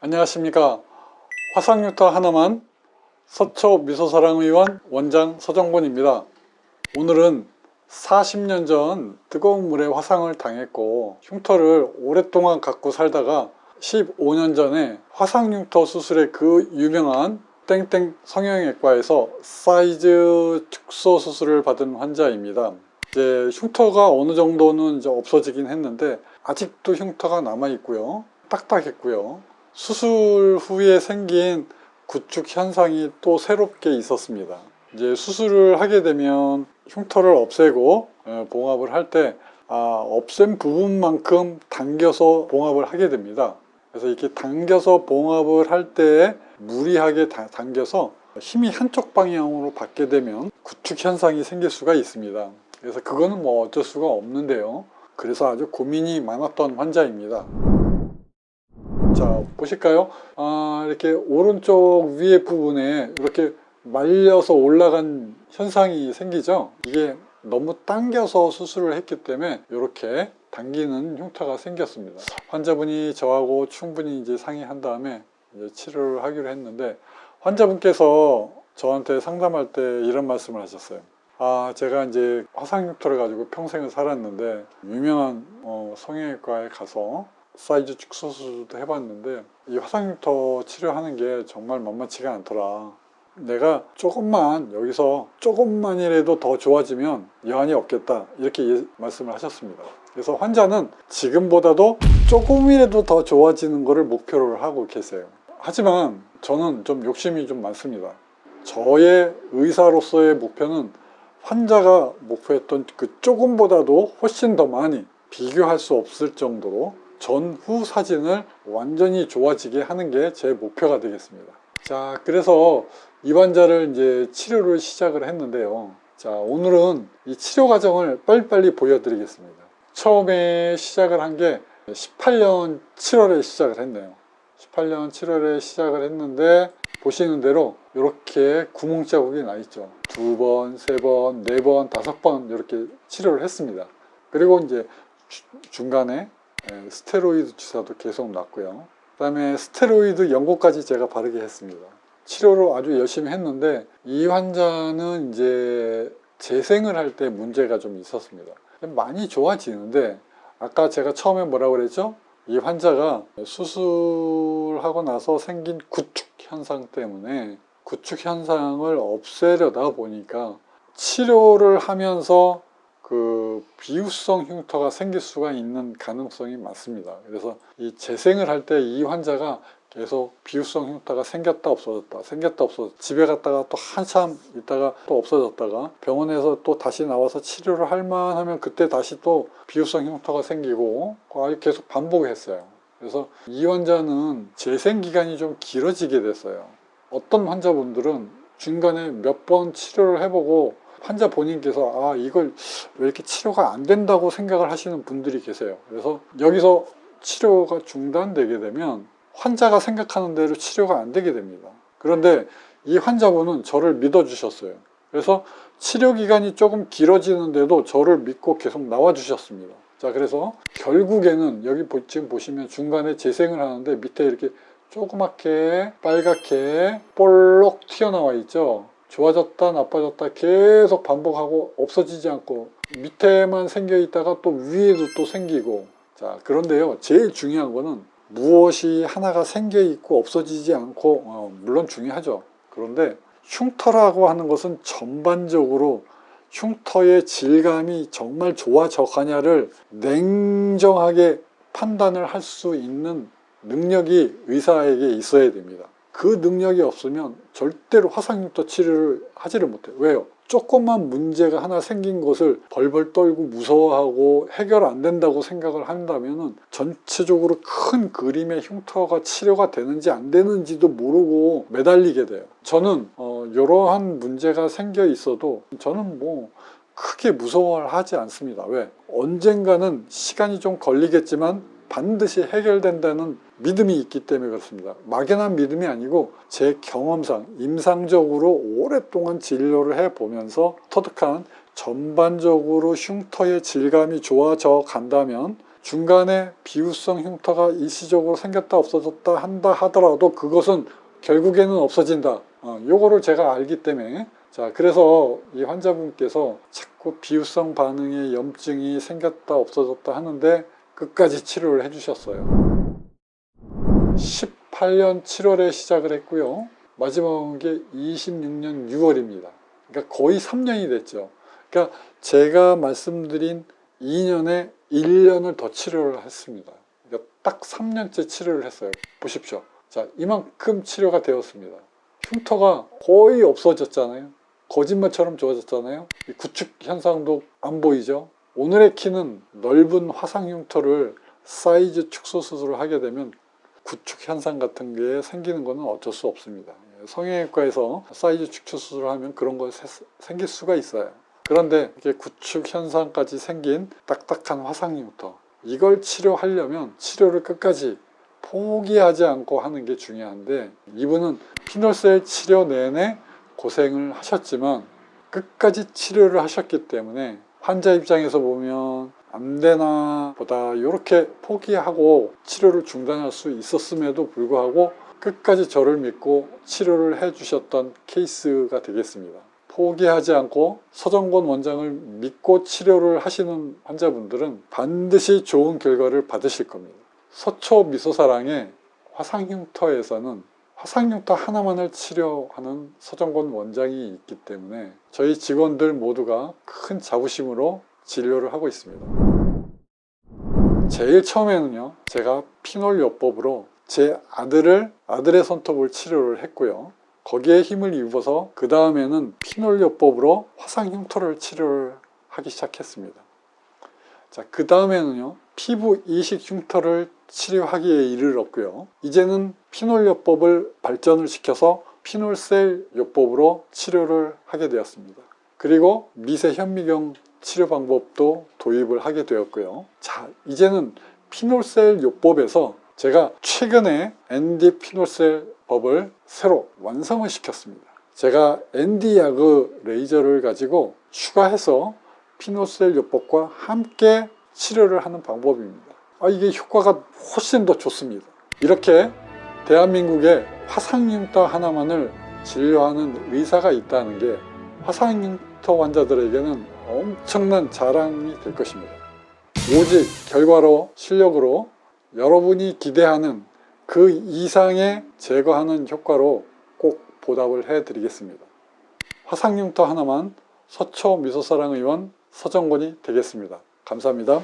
안녕하십니까. 화상흉터 하나만 서초 미소사랑의원 원장 서정곤입니다. 오늘은 40년 전 뜨거운 물에 화상을 당했고 흉터를 오랫동안 갖고 살다가 15년 전에 화상흉터 수술의 그 유명한 땡땡 성형외과에서 사이즈 축소 수술을 받은 환자입니다. 이제 흉터가 어느 정도는 이제 없어지긴 했는데 아직도 흉터가 남아 있고요, 딱딱했고요. 수술 후에 생긴 구축 현상이 또 새롭게 있었습니다. 이제 수술을 하게 되면 흉터를 없애고 봉합을 할 때 없앤 부분만큼 당겨서 봉합을 하게 됩니다. 그래서 이렇게 당겨서 봉합을 할 때 무리하게 당겨서 힘이 한쪽 방향으로 받게 되면 구축 현상이 생길 수가 있습니다. 그래서 그거는 뭐 어쩔 수가 없는데요. 그래서 아주 고민이 많았던 환자입니다. 자, 보실까요? 이렇게 오른쪽 위에 부분에 이렇게 말려서 올라간 현상이 생기죠. 이게 너무 당겨서 수술을 했기 때문에 이렇게 당기는 흉터가 생겼습니다. 환자분이 저하고 충분히 이제 상의한 다음에 이제 치료를 하기로 했는데, 환자분께서 저한테 상담할 때 이런 말씀을 하셨어요. 제가 이제 화상흉터를 가지고 평생을 살았는데 유명한 성형외과에 가서 사이즈 축소 수술도 해봤는데 이 화상흉터 치료하는 게 정말 만만치가 않더라. 내가 여기서 조금만이라도 더 좋아지면 여한이 없겠다, 이렇게 말씀을 하셨습니다. 그래서 환자는 지금보다도 조금이라도 더 좋아지는 것을 목표로 하고 계세요. 하지만 저는 좀 욕심이 좀 많습니다. 저의 의사로서의 목표는 환자가 목표했던 그 조금보다도 훨씬 더 많이, 비교할 수 없을 정도로 전후 사진을 완전히 좋아지게 하는 게 제 목표가 되겠습니다. 자, 그래서 이 환자를 이제 치료를 시작을 했는데요. 자, 오늘은 이 치료 과정을 빨리빨리 보여드리겠습니다. 처음에 시작을 한 게 18년 7월에 시작을 했네요. 18년 7월에 시작을 했는데 보시는 대로 이렇게 구멍 자국이 나 있죠. 2번, 3번, 4번, 5번 이렇게 치료를 했습니다. 그리고 이제 중간에 스테로이드 주사도 계속 놨고요. 그 다음에 스테로이드 연고까지 제가 바르게 했습니다. 치료를 아주 열심히 했는데 이 환자는 이제 재생을 할 때 문제가 좀 있었습니다. 많이 좋아지는데 아까 제가 처음에 뭐라고 그랬죠? 이 환자가 수술하고 나서 생긴 구축 현상 때문에 구축 현상을 없애려다 보니까 치료를 하면서 그 비유성 흉터가 생길 수가 있는 가능성이 많습니다. 그래서 이 재생을 할 때 이 환자가 계속 비유성 흉터가 생겼다 없어졌다, 생겼다 없어졌다, 집에 갔다가 또 한참 있다가 또 없어졌다가 병원에서 또 다시 나와서 치료를 할 만하면 그때 다시 또 비유성 흉터가 생기고 계속 반복했어요. 그래서 이 환자는 재생 기간이 좀 길어지게 됐어요. 어떤 환자분들은 중간에 몇 번 치료를 해보고 환자 본인께서 이걸 왜 이렇게 치료가 안 된다고 생각을 하시는 분들이 계세요. 그래서 여기서 치료가 중단되게 되면 환자가 생각하는 대로 치료가 안 되게 됩니다. 그런데 이 환자분은 저를 믿어주셨어요. 그래서 치료 기간이 조금 길어지는데도 저를 믿고 계속 나와주셨습니다. 자, 그래서 결국에는 여기 지금 보시면 중간에 재생을 하는데 밑에 이렇게 조그맣게 빨갛게 볼록 튀어나와 있죠. 좋아졌다 나빠졌다 계속 반복하고 없어지지 않고 밑에만 생겨 있다가 또 위에도 또 생기고. 자, 그런데요, 제일 중요한 거는 무엇이 하나가 생겨 있고 없어지지 않고 물론 중요하죠. 그런데 흉터라고 하는 것은 전반적으로 흉터의 질감이 정말 좋아져 가냐를 냉정하게 판단을 할 수 있는 능력이 의사에게 있어야 됩니다. 그 능력이 없으면 절대로 화상흉터 치료를 하지를 못해요. 왜요? 조금만 문제가 하나 생긴 것을 벌벌 떨고 무서워하고 해결 안 된다고 생각을 한다면 전체적으로 큰 그림의 흉터가 치료가 되는지 안 되는지도 모르고 매달리게 돼요. 저는 이러한 문제가 생겨 있어도 저는 뭐 크게 무서워하지 않습니다. 왜? 언젠가는 시간이 좀 걸리겠지만 반드시 해결된다는 믿음이 있기 때문에 그렇습니다. 막연한 믿음이 아니고 제 경험상 임상적으로 오랫동안 진료를 해보면서 터득한 전반적으로 흉터의 질감이 좋아져 간다면 중간에 비후성 흉터가 일시적으로 생겼다 없어졌다 한다 하더라도 그것은 결국에는 없어진다. 요거를 제가 알기 때문에, 자, 그래서 이 환자분께서 자꾸 비후성 반응의 염증이 생겼다 없어졌다 하는데 끝까지 치료를 해주셨어요. 18년 7월에 시작을 했고요. 마지막 게 26년 6월입니다. 그러니까 거의 3년이 됐죠. 그러니까 제가 말씀드린 2년에 1년을 더 치료를 했습니다. 그러니까 딱 3년째 치료를 했어요. 보십시오. 자, 이만큼 치료가 되었습니다. 흉터가 거의 없어졌잖아요. 거짓말처럼 좋아졌잖아요. 이 구축 현상도 안 보이죠. 오늘의 키는 넓은 화상 흉터를 사이즈 축소 수술을 하게 되면 구축 현상 같은 게 생기는 것은 어쩔 수 없습니다. 성형외과에서 사이즈 축소 수술을 하면 그런 거 생길 수가 있어요. 그런데 이렇게 구축 현상까지 생긴 딱딱한 화상 흉터, 이걸 치료하려면 치료를 끝까지 포기하지 않고 하는 게 중요한데, 이분은 피놀셀 치료 내내 고생을 하셨지만 끝까지 치료를 하셨기 때문에 환자 입장에서 보면 안 되나 보다 이렇게 포기하고 치료를 중단할 수 있었음에도 불구하고 끝까지 저를 믿고 치료를 해 주셨던 케이스가 되겠습니다. 포기하지 않고 서정권 원장을 믿고 치료를 하시는 환자분들은 반드시 좋은 결과를 받으실 겁니다. 서초 미소사랑의 화상흉터에서는 화상흉터 하나만을 치료하는 서정권 원장이 있기 때문에 저희 직원들 모두가 큰 자부심으로 진료를 하고 있습니다. 제일 처음에는요, 제가 피놀요법으로 제 아들의 손톱을 치료를 했고요. 거기에 힘을 입어서 그 다음에는 피놀요법으로 화상 흉터를 치료를 하기 시작했습니다. 자, 그 다음에는요, 피부 이식 흉터를 치료하기에 이르렀고요. 이제는 피놀요법을 발전을 시켜서 피놀셀 요법으로 치료를 하게 되었습니다. 그리고 미세 현미경 치료 방법도 도입을 하게 되었고요. 자, 이제는 피놀셀 요법에서 제가 최근에 ND 피놀셀 법을 새로 완성을 시켰습니다. 제가 ND 야그 레이저를 가지고 추가해서 피놀셀 요법과 함께 치료를 하는 방법입니다. 이게 효과가 훨씬 더 좋습니다. 이렇게 대한민국에 화상흉터 하나만을 진료하는 의사가 있다는 게 화상흉터 환자들에게는 엄청난 자랑이 될 것입니다. 오직 결과로, 실력으로 여러분이 기대하는 그 이상의 제거하는 효과로 꼭 보답을 해드리겠습니다. 화상흉터 하나만 서초 미소사랑 의원 서정권이 되겠습니다. 감사합니다.